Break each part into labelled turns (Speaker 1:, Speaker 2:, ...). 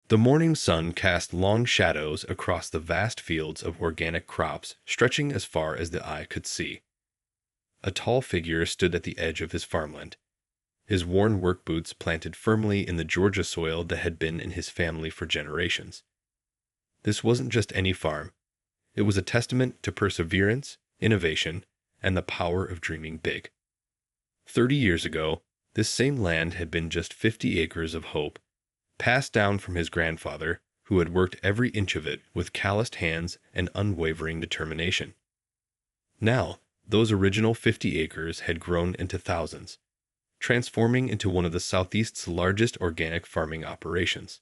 Speaker 1: The morning sun cast long shadows across the vast fields of organic crops stretching as far as the eye could see. A tall figure stood at the edge of his farmland, his worn work boots planted firmly in the Georgia soil that had been in his family for generations. This wasn't just any farm. It was a testament to perseverance, innovation, and the power of dreaming big. 30 years ago, this same land had been just 50 acres of hope, passed down from his grandfather, who had worked every inch of it with calloused hands and unwavering determination. Now, those original 50 acres had grown into thousands, transforming into one of the Southeast's largest organic farming operations.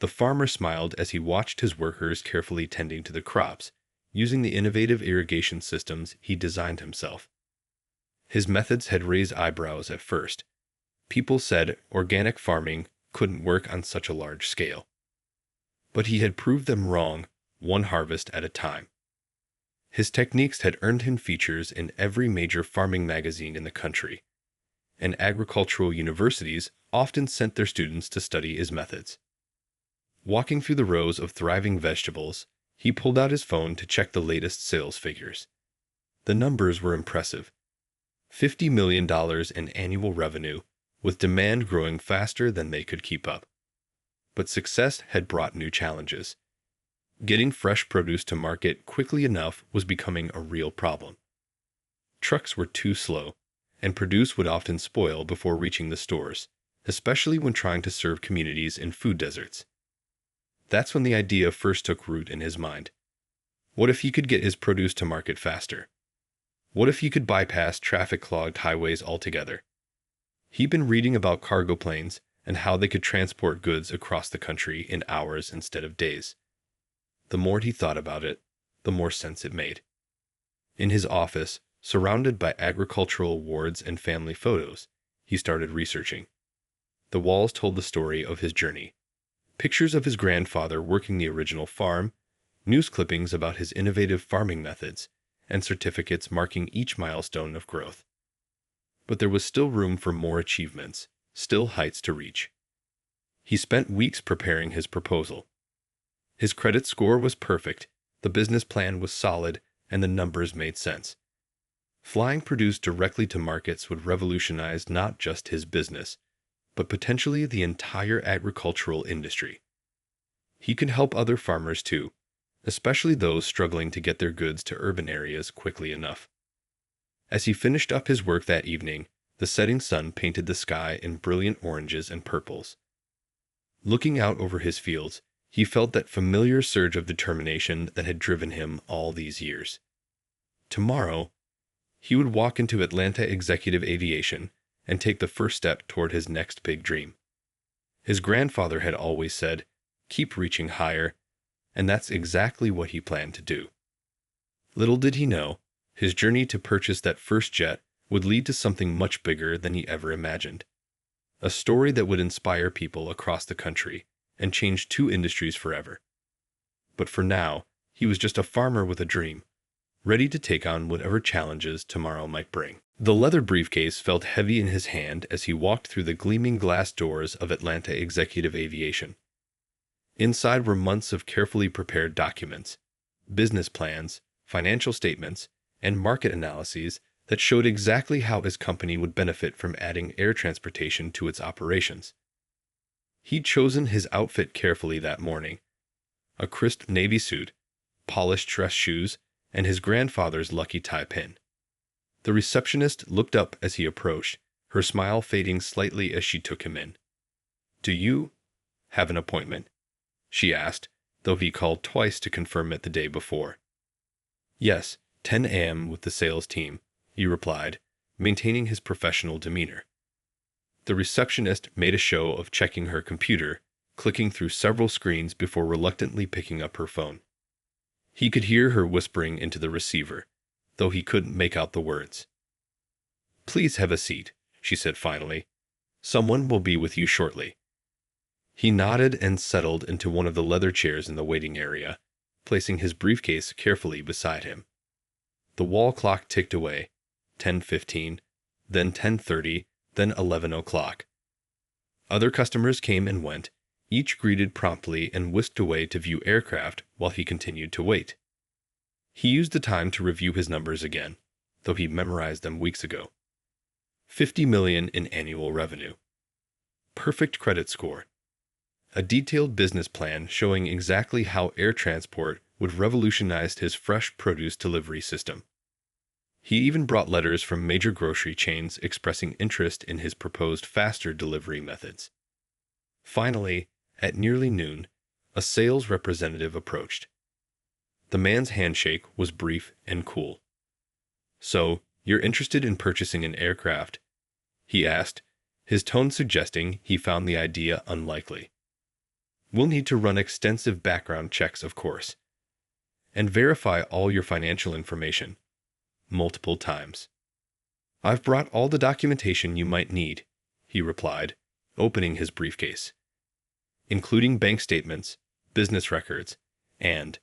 Speaker 1: The farmer smiled as he watched his workers carefully tending to the crops, using the innovative irrigation systems he designed himself. His methods had raised eyebrows at first. People said organic farming couldn't work on such a large scale. But he had proved them wrong, one harvest at a time. His techniques had earned him features in every major farming magazine in the country, and agricultural universities often sent their students to study his methods. Walking through the rows of thriving vegetables, he pulled out his phone to check the latest sales figures. The numbers were impressive. $50 million in annual revenue, with demand growing faster than they could keep up. But success had brought new challenges. Getting fresh produce to market quickly enough was becoming a real problem. Trucks were too slow, and produce would often spoil before reaching the stores, especially when trying to serve communities in food deserts. That's when the idea first took root in his mind. What if he could get his produce to market faster? What if he could bypass traffic-clogged highways altogether? He'd been reading about cargo planes and how they could transport goods across the country in hours instead of days. The more he thought about it, the more sense it made. In his office, surrounded by agricultural awards and family photos, he started researching. The walls told the story of his journey. Pictures of his grandfather working the original farm, news clippings about his innovative farming methods, and certificates marking each milestone of growth. But there was still room for more achievements, still heights to reach. He spent weeks preparing his proposal. His credit score was perfect, the business plan was solid, and the numbers made sense. Flying produce directly to markets would revolutionize not just his business, but potentially the entire agricultural industry. He could help other farmers too, especially those struggling to get their goods to urban areas quickly enough. As he finished up his work that evening, the setting sun painted the sky in brilliant oranges and purples. Looking out over his fields, he felt that familiar surge of determination that had driven him all these years. Tomorrow, he would walk into Atlanta Executive Aviation and take the first step toward his next big dream. His grandfather had always said, "Keep reaching higher," and that's exactly what he planned to do. Little did he know, his journey to purchase that first jet would lead to something much bigger than he ever imagined. A story that would inspire people across the country and change two industries forever. But for now, he was just a farmer with a dream, ready to take on whatever challenges tomorrow might bring. The leather briefcase felt heavy in his hand as he walked through the gleaming glass doors of Atlanta Executive Aviation. Inside were months of carefully prepared documents, business plans, financial statements, and market analyses that showed exactly how his company would benefit from adding air transportation to its operations. He'd chosen his outfit carefully that morning: a crisp navy suit, polished dress shoes, and his grandfather's lucky tie pin. The receptionist looked up as he approached, her smile fading slightly as she took him in. "Do you have an appointment?" she asked, though he called twice to confirm it the day before. "Yes, 10 a.m. with the sales team," he replied, maintaining his professional demeanor. The receptionist made a show of checking her computer, clicking through several screens before reluctantly picking up her phone. He could hear her whispering into the receiver, though he couldn't make out the words. "Please have a seat," she said finally. "Someone will be with you shortly." He nodded and settled into one of the leather chairs in the waiting area, placing his briefcase carefully beside him. The wall clock ticked away, 10:15, then 10:30, then 11 o'clock. Other customers came and went, Each greeted promptly and whisked away to view aircraft while he continued to wait. He used the time to review his numbers again, though he memorized them weeks ago. 50 million in annual revenue. Perfect credit score. A detailed business plan showing exactly how air transport would revolutionize his fresh produce delivery system. He even brought letters from major grocery chains expressing interest in his proposed faster delivery methods. Finally, at nearly noon, a sales representative approached. The man's handshake was brief and cool. "So, you're interested in purchasing an aircraft?" he asked, his tone suggesting he found the idea unlikely. "We'll need to run extensive background checks, of course, and verify all your financial information." Multiple times. "I've brought all the documentation you might need," he replied, opening his briefcase, "including bank statements, business records, and—"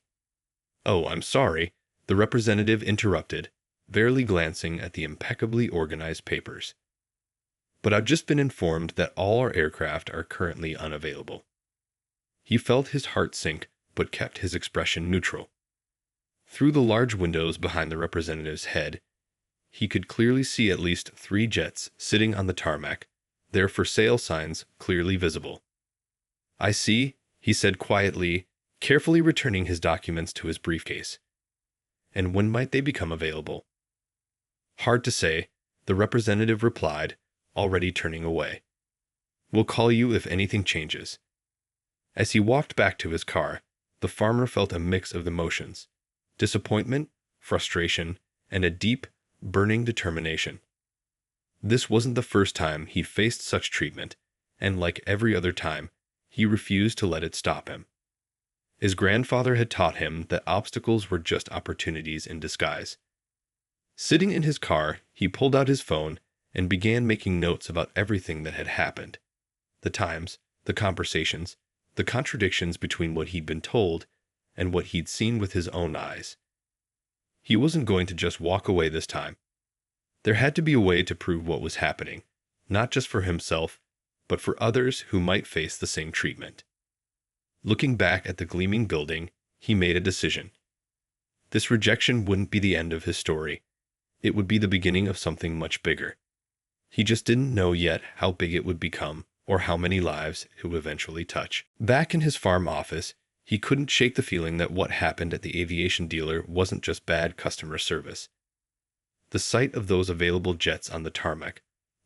Speaker 1: "Oh, I'm sorry," the representative interrupted, barely glancing at the impeccably organized papers. "But I've just been informed that all our aircraft are currently unavailable." He felt his heart sink, but kept his expression neutral. Through the large windows behind the representative's head, he could clearly see at least 3 jets sitting on the tarmac, their for sale signs clearly visible. "I see," he said quietly, carefully returning his documents to his briefcase. "And when might they become available?" "Hard to say," the representative replied, already turning away. "We'll call you if anything changes." As he walked back to his car, the farmer felt a mix of emotions: disappointment, frustration, and a deep, burning determination. This wasn't the first time he faced such treatment, and like every other time, he refused to let it stop him. His grandfather had taught him that obstacles were just opportunities in disguise. Sitting in his car, he pulled out his phone and began making notes about everything that had happened: the times, the conversations, the contradictions between what he'd been told and what he'd seen with his own eyes. He wasn't going to just walk away this time. There had to be a way to prove what was happening, not just for himself, but for others who might face the same treatment. Looking back at the gleaming building, he made a decision. This rejection wouldn't be the end of his story. It would be the beginning of something much bigger. He just didn't know yet how big it would become or how many lives it would eventually touch. Back in his farm office, he couldn't shake the feeling that what happened at the aviation dealer wasn't just bad customer service. The sight of those available jets on the tarmac,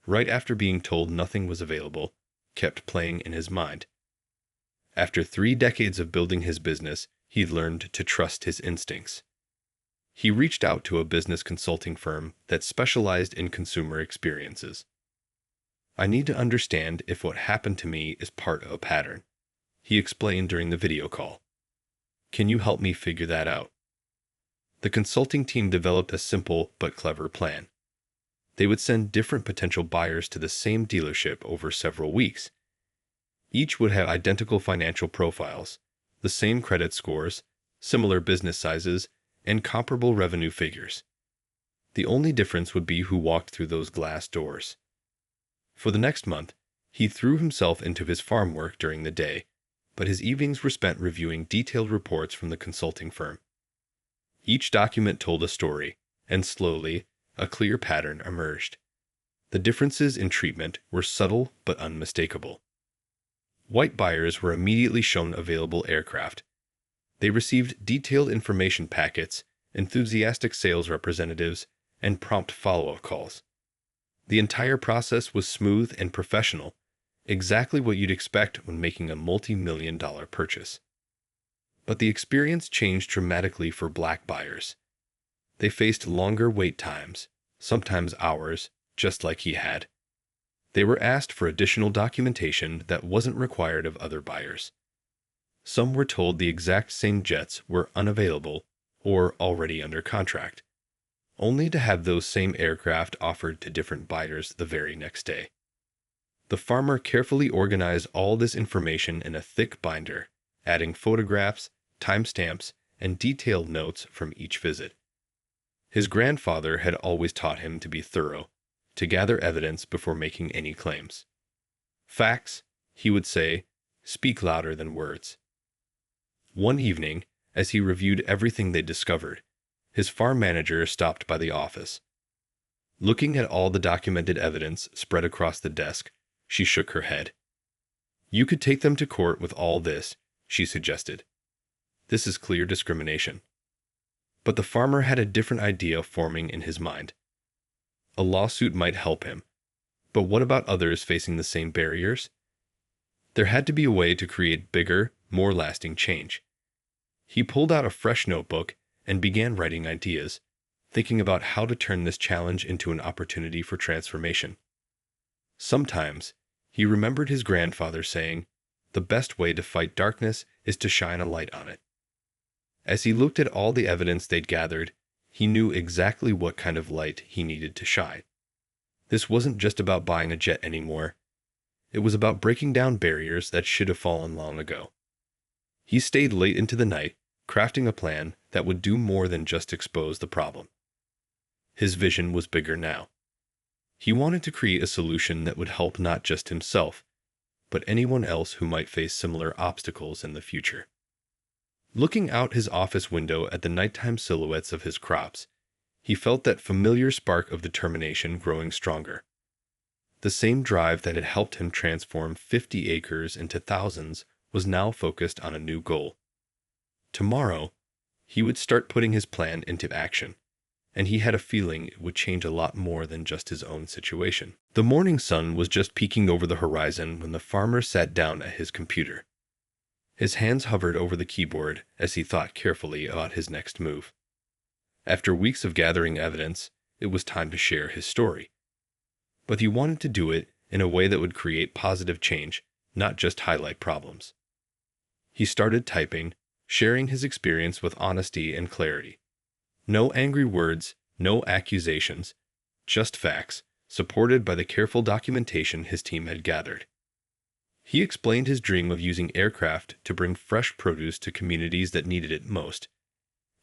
Speaker 1: right after being told nothing was available, kept playing in his mind. After 3 decades of building his business, he'd learned to trust his instincts. He reached out to a business consulting firm that specialized in consumer experiences. "I need to understand if what happened to me is part of a pattern," he explained during the video call. "Can you help me figure that out?" The consulting team developed a simple but clever plan. They would send different potential buyers to the same dealership over several weeks. Each would have identical financial profiles, the same credit scores, similar business sizes, and comparable revenue figures. The only difference would be who walked through those glass doors. For the next month, he threw himself into his farm work during the day, but his evenings were spent reviewing detailed reports from the consulting firm. Each document told a story, and slowly, a clear pattern emerged. The differences in treatment were subtle but unmistakable. White buyers were immediately shown available aircraft. They received detailed information packets, enthusiastic sales representatives, and prompt follow-up calls. The entire process was smooth and professional, exactly what you'd expect when making a multi-million-dollar purchase. But the experience changed dramatically for black buyers. They faced longer wait times, sometimes hours, just like he had. They were asked for additional documentation that wasn't required of other buyers. Some were told the exact same jets were unavailable or already under contract, only to have those same aircraft offered to different buyers the very next day. The farmer carefully organized all this information in a thick binder, adding photographs, timestamps, and detailed notes from each visit. His grandfather had always taught him to be thorough, to gather evidence before making any claims. "Facts," he would say, speak louder than words. One evening, as he reviewed everything they'd discovered, his farm manager stopped by the office. Looking at all the documented evidence spread across the desk, she shook her head. "You could take them to court with all this," she suggested. "This is clear discrimination." But the farmer had a different idea forming in his mind. A lawsuit might help him, but what about others facing the same barriers? There had to be a way to create bigger, more lasting change. He pulled out a fresh notebook and began writing ideas, thinking about how to turn this challenge into an opportunity for transformation. Sometimes, he remembered his grandfather saying, "The best way to fight darkness is to shine a light on it." As he looked at all the evidence they'd gathered, he knew exactly what kind of light he needed to shine. This wasn't just about buying a jet anymore. It was about breaking down barriers that should have fallen long ago. He stayed late into the night, crafting a plan that would do more than just expose the problem. His vision was bigger now. He wanted to create a solution that would help not just himself, but anyone else who might face similar obstacles in the future. Looking out his office window at the nighttime silhouettes of his crops, he felt that familiar spark of determination growing stronger. The same drive that had helped him transform 50 acres into thousands was now focused on a new goal. Tomorrow, he would start putting his plan into action, and he had a feeling it would change a lot more than just his own situation. The morning sun was just peeking over the horizon when the farmer sat down at his computer. His hands hovered over the keyboard as he thought carefully about his next move. After weeks of gathering evidence, it was time to share his story. But he wanted to do it in a way that would create positive change, not just highlight problems. He started typing, sharing his experience with honesty and clarity. No angry words, no accusations, just facts, supported by the careful documentation his team had gathered. He explained his dream of using aircraft to bring fresh produce to communities that needed it most,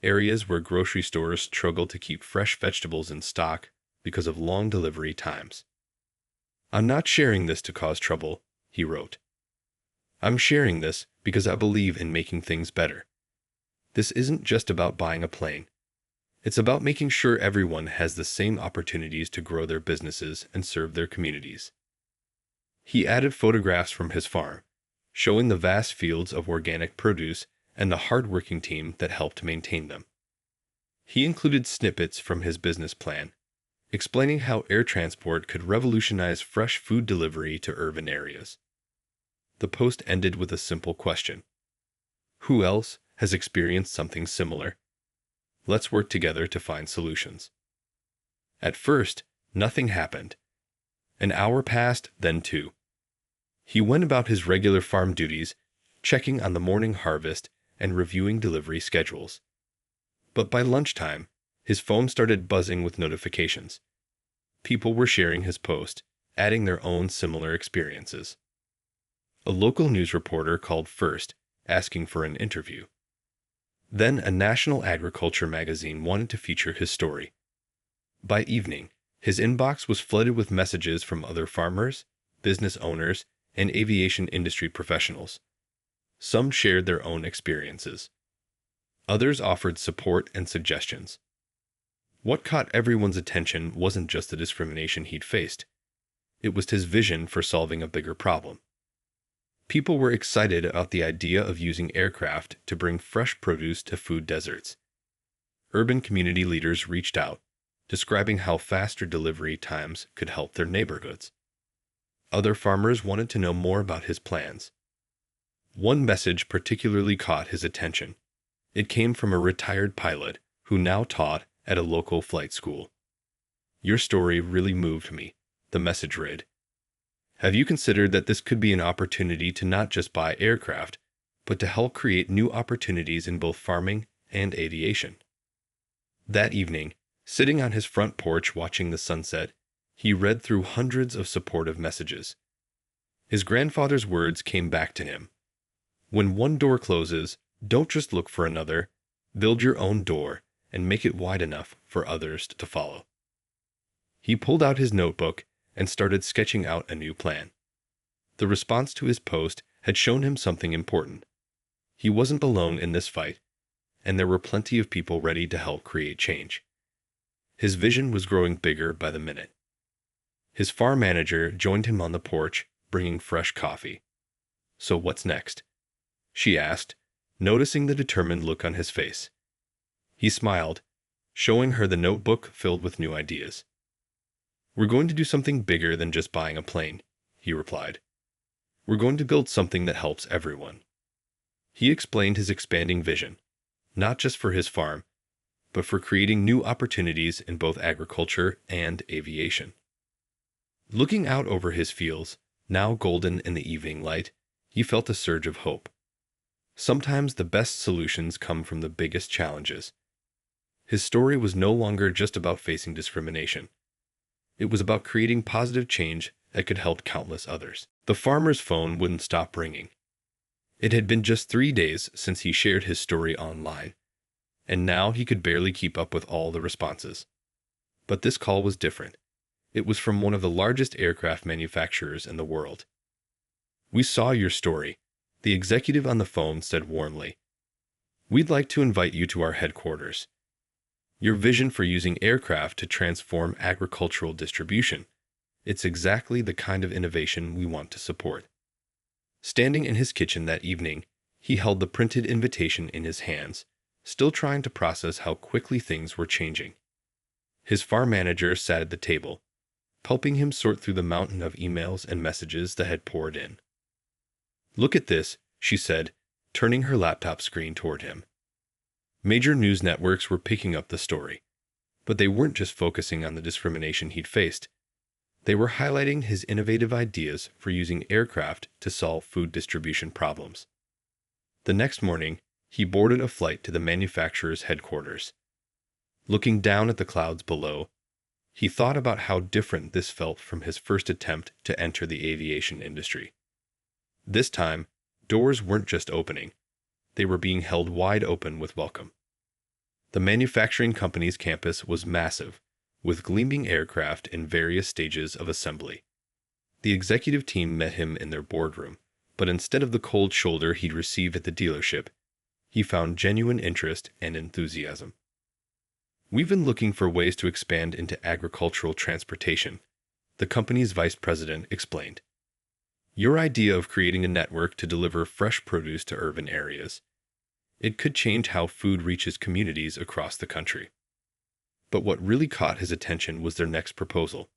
Speaker 1: areas where grocery stores struggled to keep fresh vegetables in stock because of long delivery times. "I'm not sharing this to cause trouble," he wrote. "I'm sharing this because I believe in making things better. This isn't just about buying a plane. It's about making sure everyone has the same opportunities to grow their businesses and serve their communities." He added photographs from his farm, showing the vast fields of organic produce and the hard-working team that helped maintain them. He included snippets from his business plan, explaining how air transport could revolutionize fresh food delivery to urban areas. The post ended with a simple question: who else has experienced something similar? Let's work together to find solutions. At first, nothing happened. An hour passed, then two. He went about his regular farm duties, checking on the morning harvest and reviewing delivery schedules. But by lunchtime, his phone started buzzing with notifications. People were sharing his post, adding their own similar experiences. A local news reporter called first, asking for an interview. Then a national agriculture magazine wanted to feature his story. By evening, his inbox was flooded with messages from other farmers, business owners, and aviation industry professionals. Some shared their own experiences. Others offered support and suggestions. What caught everyone's attention wasn't just the discrimination he'd faced. It was his vision for solving a bigger problem. People were excited about the idea of using aircraft to bring fresh produce to food deserts. Urban community leaders reached out, describing how faster delivery times could help their neighborhoods. Other farmers wanted to know more about his plans. One message particularly caught his attention. It came from a retired pilot who now taught at a local flight school. "Your story really moved me," the message read. "Have you considered that this could be an opportunity to not just buy aircraft, but to help create new opportunities in both farming and aviation?" That evening, sitting on his front porch watching the sunset, he read through hundreds of supportive messages. His grandfather's words came back to him. "When one door closes, don't just look for another. Build your own door and make it wide enough for others to follow." He pulled out his notebook and started sketching out a new plan. The response to his post had shown him something important. He wasn't alone in this fight, and there were plenty of people ready to help create change. His vision was growing bigger by the minute. His farm manager joined him on the porch, bringing fresh coffee. "So what's next?" she asked, noticing the determined look on his face. He smiled, showing her the notebook filled with new ideas. "We're going to do something bigger than just buying a plane," he replied. "We're going to build something that helps everyone." He explained his expanding vision, not just for his farm, but for creating new opportunities in both agriculture and aviation. Looking out over his fields, now golden in the evening light, he felt a surge of hope. Sometimes the best solutions come from the biggest challenges. His story was no longer just about facing discrimination. It was about creating positive change that could help countless others. The farmer's phone wouldn't stop ringing. It had been just 3 days since he shared his story online, and now he could barely keep up with all the responses. But this call was different. It was from one of the largest aircraft manufacturers in the world. "We saw your story," the executive on the phone said warmly. "We'd like to invite you to our headquarters. Your vision for using aircraft to transform agricultural distribution, it's exactly the kind of innovation we want to support." Standing in his kitchen that evening, he held the printed invitation in his hands, still trying to process how quickly things were changing. His farm manager sat at the table, helping him sort through the mountain of emails and messages that had poured in. "Look at this," she said, turning her laptop screen toward him. Major news networks were picking up the story, but they weren't just focusing on the discrimination he'd faced. They were highlighting his innovative ideas for using aircraft to solve food distribution problems. The next morning, he boarded a flight to the manufacturer's headquarters. Looking down at the clouds below, he thought about how different this felt from his first attempt to enter the aviation industry. This time, doors weren't just opening. They were being held wide open with welcome. The manufacturing company's campus was massive, with gleaming aircraft in various stages of assembly. The executive team met him in their boardroom, but instead of the cold shoulder he'd received at the dealership, he found genuine interest and enthusiasm. "We've been looking for ways to expand into agricultural transportation," the company's vice president explained. "Your idea of creating a network to deliver fresh produce to urban areas, it could change how food reaches communities across the country." But what really caught his attention was their next proposal.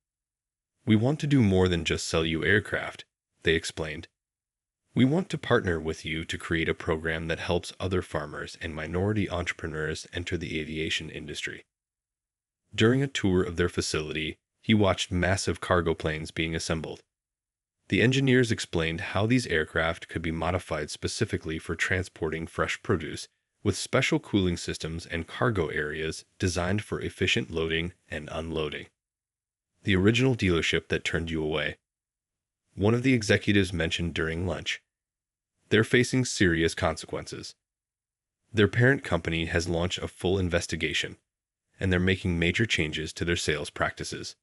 Speaker 1: "We want to do more than just sell you aircraft," they explained. "We want to partner with you to create a program that helps other farmers and minority entrepreneurs enter the aviation industry." During a tour of their facility, he watched massive cargo planes being assembled. The engineers explained how these aircraft could be modified specifically for transporting fresh produce, with special cooling systems and cargo areas designed for efficient loading and unloading. "The original dealership that turned you away," one of the executives mentioned during lunch. "They're facing serious consequences. Their parent company has launched a full investigation, and they're making major changes to their sales practices."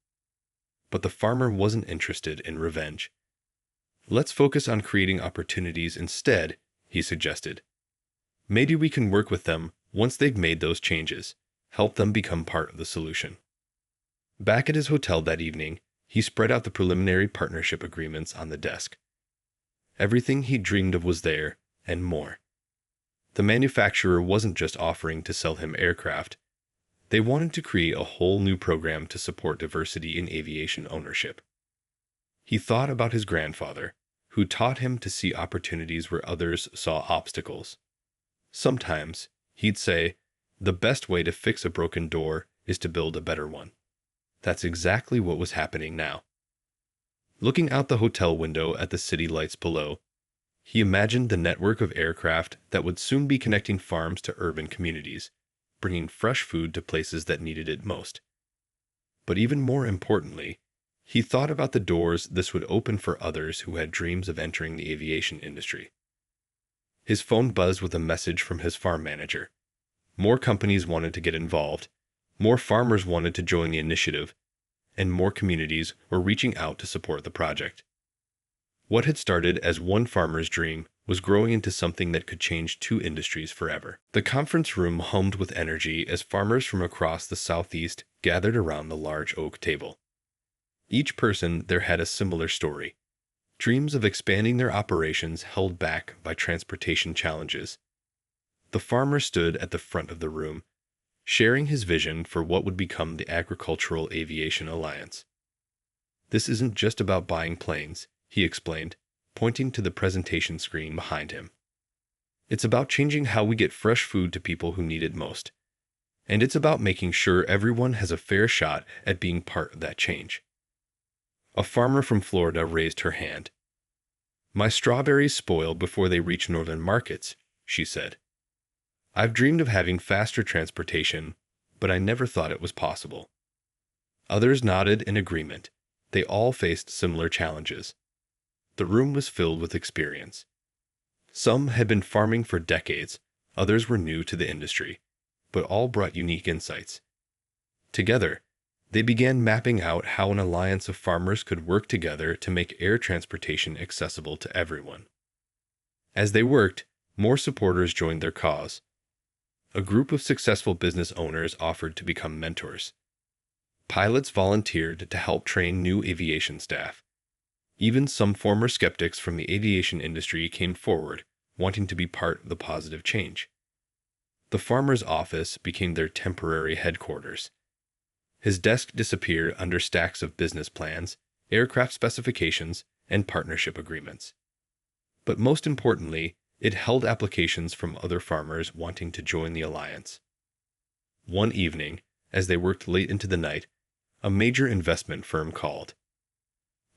Speaker 1: But the farmer wasn't interested in revenge. "Let's focus on creating opportunities instead," he suggested. "Maybe we can work with them once they've made those changes, help them become part of the solution." Back at his hotel that evening, he spread out the preliminary partnership agreements on the desk. Everything he dreamed of was there, and more. The manufacturer wasn't just offering to sell him aircraft. They wanted to create a whole new program to support diversity in aviation ownership. He thought about his grandfather, who taught him to see opportunities where others saw obstacles. Sometimes, he'd say, the best way to fix a broken door is to build a better one. That's exactly what was happening now. Looking out the hotel window at the city lights below, he imagined the network of aircraft that would soon be connecting farms to urban communities, bringing fresh food to places that needed it most. But even more importantly, he thought about the doors this would open for others who had dreams of entering the aviation industry. His phone buzzed with a message from his farm manager. More companies wanted to get involved, more farmers wanted to join the initiative, and more communities were reaching out to support the project. What had started as one farmer's dream was growing into something that could change two industries forever. The conference room hummed with energy as farmers from across the southeast gathered around the large oak table. Each person there had a similar story. Dreams of expanding their operations held back by transportation challenges. The farmer stood at the front of the room, sharing his vision for what would become the Agricultural Aviation Alliance. "This isn't just about buying planes," he explained, pointing to the presentation screen behind him. "It's about changing how we get fresh food to people who need it most. And it's about making sure everyone has a fair shot at being part of that change." A farmer from Florida raised her hand. "My strawberries spoil before they reach northern markets," she said. "I've dreamed of having faster transportation, but I never thought it was possible." Others nodded in agreement. They all faced similar challenges. The room was filled with experience. Some had been farming for decades, others were new to the industry, but all brought unique insights. Together, they began mapping out how an alliance of farmers could work together to make air transportation accessible to everyone. As they worked, more supporters joined their cause. A group of successful business owners offered to become mentors. Pilots volunteered to help train new aviation staff. Even some former skeptics from the aviation industry came forward, wanting to be part of the positive change. The farmer's office became their temporary headquarters. His desk disappeared under stacks of business plans, aircraft specifications, and partnership agreements. But most importantly, it held applications from other farmers wanting to join the alliance. One evening, as they worked late into the night, a major investment firm called.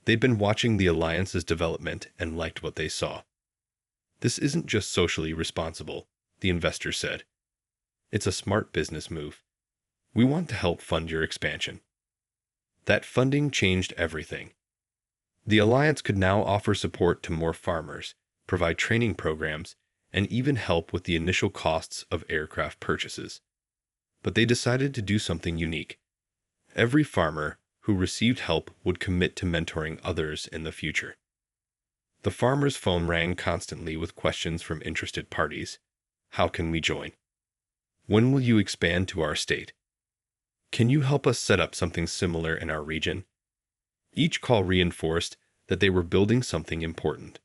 Speaker 1: They'd been watching the alliance's development and liked what they saw. "This isn't just socially responsible," the investor said. "It's a smart business move. We want to help fund your expansion." That funding changed everything. The alliance could now offer support to more farmers, provide training programs, and even help with the initial costs of aircraft purchases. But they decided to do something unique. Every farmer who received help would commit to mentoring others in the future. The farmer's phone rang constantly with questions from interested parties. "How can we join? When will you expand to our state? Can you help us set up something similar in our region?" Each call reinforced that they were building something important.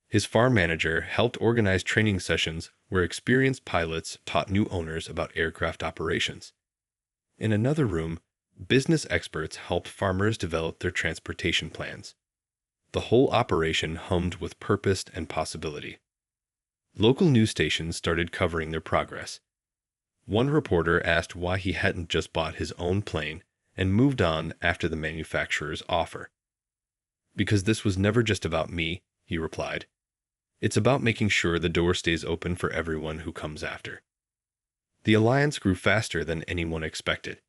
Speaker 1: His farm manager helped organize training sessions where experienced pilots taught new owners about aircraft operations. In another room, business experts helped farmers develop their transportation plans. The whole operation hummed with purpose and possibility. Local news stations started covering their progress. One reporter asked why he hadn't just bought his own plane and moved on after the manufacturer's offer. "Because this was never just about me," he replied. "It's about making sure the door stays open for everyone who comes after." The alliance grew faster than anyone expected.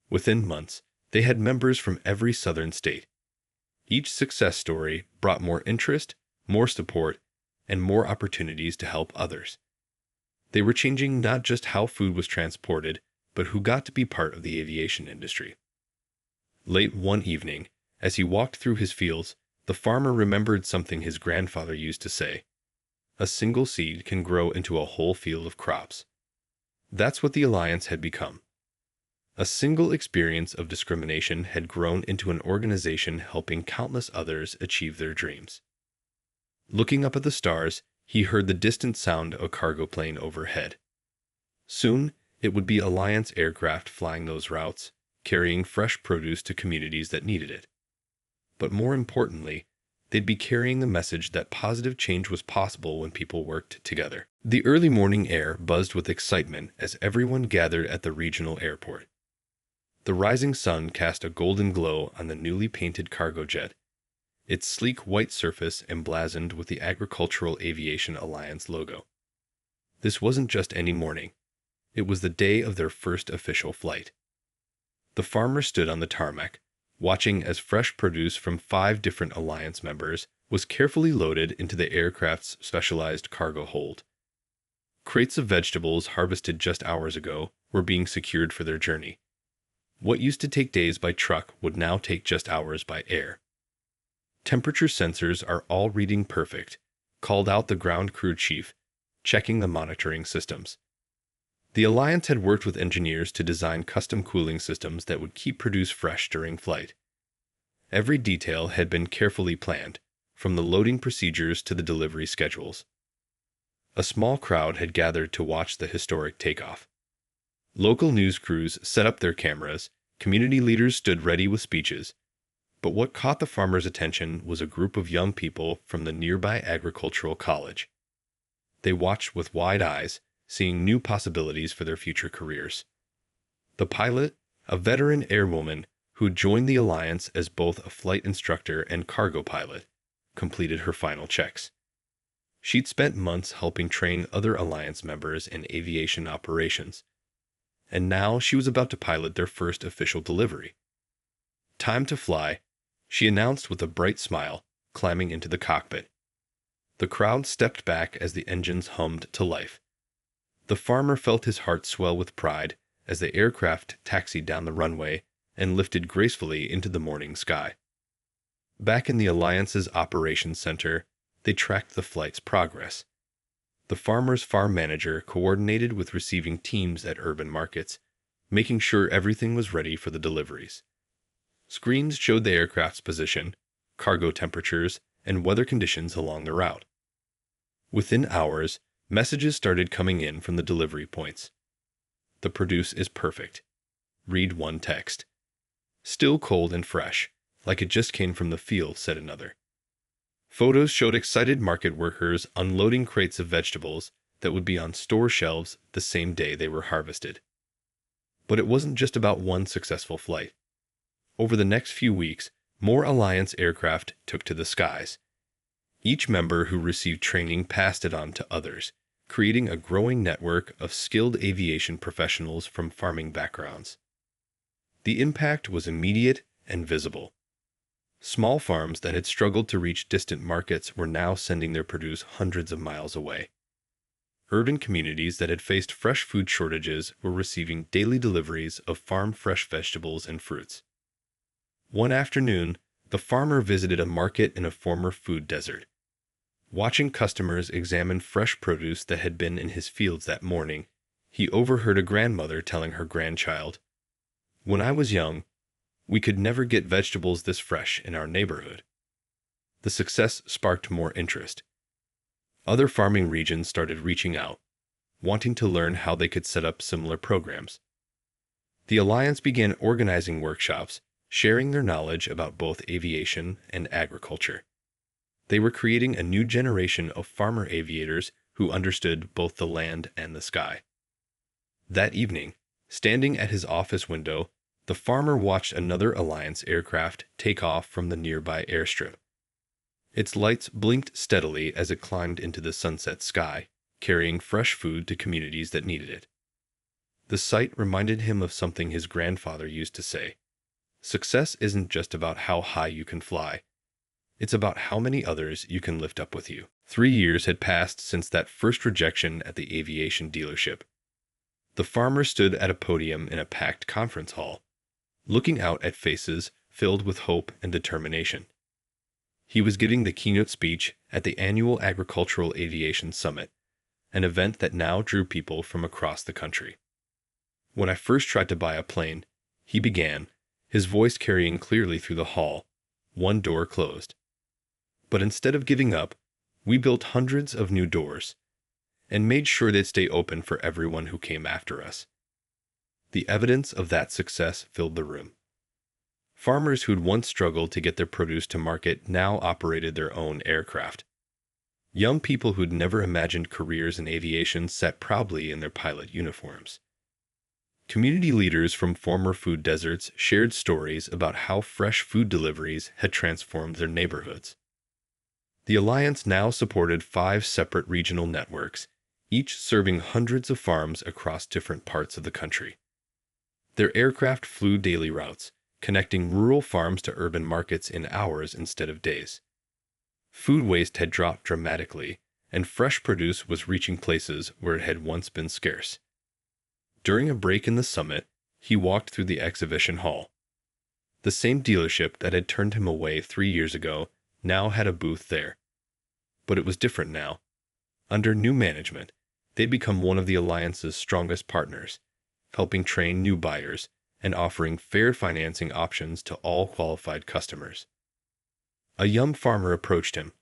Speaker 1: Within months, they had members from every southern state. Each success story brought more interest, more support, and more opportunities to help others. They were changing not just how food was transported, but who got to be part of the aviation industry. Late one evening, as he walked through his fields, the farmer remembered something his grandfather used to say: "A single seed can grow into a whole field of crops." That's what the alliance had become. A single experience of discrimination had grown into an organization helping countless others achieve their dreams. Looking up at the stars, he heard the distant sound of a cargo plane overhead. Soon, it would be Alliance aircraft flying those routes, carrying fresh produce to communities that needed it. But more importantly, they'd be carrying the message that positive change was possible when people worked together. The early morning air buzzed with excitement as everyone gathered at the regional airport. The rising sun cast a golden glow on the newly painted cargo jet, its sleek white surface emblazoned with the Agricultural Aviation Alliance logo. This wasn't just any morning. It was the day of their first official flight. The farmer stood on the tarmac, watching as fresh produce from 5 different alliance members was carefully loaded into the aircraft's specialized cargo hold. Crates of vegetables harvested just hours ago were being secured for their journey. What used to take days by truck would now take just hours by air. Temperature sensors are all reading perfect, called out the ground crew chief, checking the monitoring systems. The Alliance had worked with engineers to design custom cooling systems that would keep produce fresh during flight. Every detail had been carefully planned, from the loading procedures to the delivery schedules. A small crowd had gathered to watch the historic takeoff. Local news crews set up their cameras, community leaders stood ready with speeches, but what caught the farmers' attention was a group of young people from the nearby agricultural college. They watched with wide eyes, seeing new possibilities for their future careers. The pilot, a veteran airwoman who joined the Alliance as both a flight instructor and cargo pilot, completed her final checks. She'd spent months helping train other Alliance members in aviation operations, and now she was about to pilot their first official delivery. "Time to fly," she announced with a bright smile, climbing into the cockpit. The crowd stepped back as the engines hummed to life. The farmer felt his heart swell with pride as the aircraft taxied down the runway and lifted gracefully into the morning sky. Back in the Alliance's operations center, they tracked the flight's progress. The farmer's farm manager coordinated with receiving teams at urban markets, making sure everything was ready for the deliveries. Screens showed the aircraft's position, cargo temperatures, and weather conditions along the route. Within hours, messages started coming in from the delivery points. "The produce is perfect." Read one text. "Still cold and fresh, like it just came from the field," said another. Photos showed excited market workers unloading crates of vegetables that would be on store shelves the same day they were harvested. But it wasn't just about one successful flight. Over the next few weeks, more Alliance aircraft took to the skies. Each member who received training passed it on to others, creating a growing network of skilled aviation professionals from farming backgrounds. The impact was immediate and visible. Small farms that had struggled to reach distant markets were now sending their produce hundreds of miles away. Urban communities that had faced fresh food shortages were receiving daily deliveries of farm-fresh vegetables and fruits. One afternoon, the farmer visited a market in a former food desert. Watching customers examine fresh produce that had been in his fields that morning, he overheard a grandmother telling her grandchild, "When I was young, we could never get vegetables this fresh in our neighborhood." The success sparked more interest. Other farming regions started reaching out, wanting to learn how they could set up similar programs. The Alliance began organizing workshops, sharing their knowledge about both aviation and agriculture. They were creating a new generation of farmer aviators who understood both the land and the sky. That evening, standing at his office window, the farmer watched another Alliance aircraft take off from the nearby airstrip. Its lights blinked steadily as it climbed into the sunset sky, carrying fresh food to communities that needed it. The sight reminded him of something his grandfather used to say: "Success isn't just about how high you can fly. It's about how many others you can lift up with you." 3 years had passed since that first rejection at the aviation dealership. The farmer stood at a podium in a packed conference hall, looking out at faces filled with hope and determination. He was giving the keynote speech at the annual Agricultural Aviation Summit, an event that now drew people from across the country. "When I first tried to buy a plane," he began, his voice carrying clearly through the hall, "one door closed. But instead of giving up, we built hundreds of new doors and made sure they'd stay open for everyone who came after us." The evidence of that success filled the room. Farmers who'd once struggled to get their produce to market now operated their own aircraft. Young people who'd never imagined careers in aviation sat proudly in their pilot uniforms. Community leaders from former food deserts shared stories about how fresh food deliveries had transformed their neighborhoods. The Alliance now supported 5 separate regional networks, each serving hundreds of farms across different parts of the country. Their aircraft flew daily routes, connecting rural farms to urban markets in hours instead of days. Food waste had dropped dramatically, and fresh produce was reaching places where it had once been scarce. During a break in the summit, he walked through the exhibition hall. The same dealership that had turned him away 3 years ago now had a booth there. But it was different now. Under new management, they'd become one of the Alliance's strongest partners, helping train new buyers and offering fair financing options to all qualified customers. A young farmer approached him,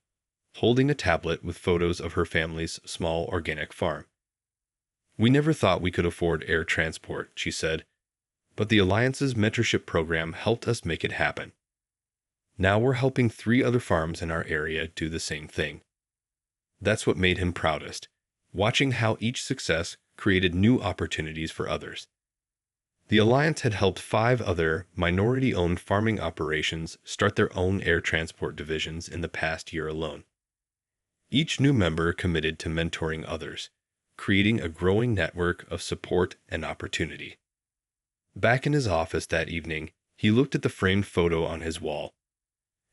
Speaker 1: holding a tablet with photos of her family's small organic farm. "We never thought we could afford air transport," she said, "but the Alliance's mentorship program helped us make it happen. Now we're helping 3 other farms in our area do the same thing." That's what made him proudest, watching how each success created new opportunities for others. The Alliance had helped 5 other minority-owned farming operations start their own air transport divisions in the past year alone. Each new member committed to mentoring others, creating a growing network of support and opportunity. Back in his office that evening, he looked at the framed photo on his wall.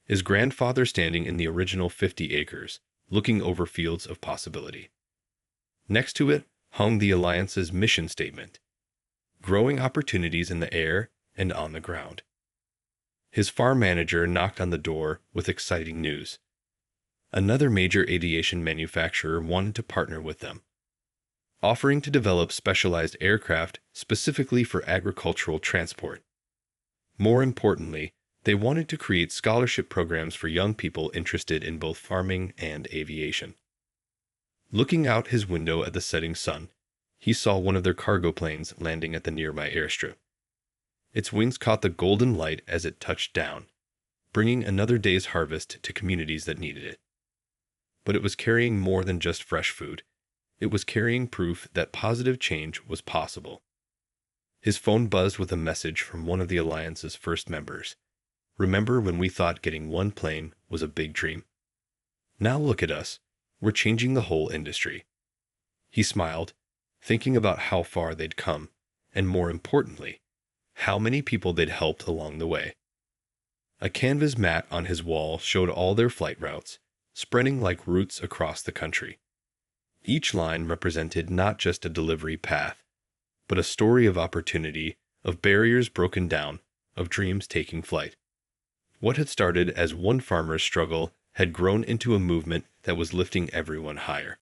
Speaker 1: His grandfather standing in the original 50 acres, looking over fields of possibility. Next to it hung the Alliance's mission statement: growing opportunities in the air and on the ground. His farm manager knocked on the door with exciting news. Another major aviation manufacturer wanted to partner with them, offering to develop specialized aircraft specifically for agricultural transport. More importantly, they wanted to create scholarship programs for young people interested in both farming and aviation. Looking out his window at the setting sun, he saw one of their cargo planes landing at the nearby airstrip. Its wings caught the golden light as it touched down, bringing another day's harvest to communities that needed it. But it was carrying more than just fresh food. It was carrying proof that positive change was possible. His phone buzzed with a message from one of the Alliance's first members. "Remember when we thought getting one plane was a big dream? Now look at us. We're changing the whole industry." He smiled, thinking about how far they'd come, and more importantly, how many people they'd helped along the way. A canvas mat on his wall showed all their flight routes, spreading like roots across the country. Each line represented not just a delivery path, but a story of opportunity, of barriers broken down, of dreams taking flight. What had started as one farmer's struggle had grown into a movement that was lifting everyone higher.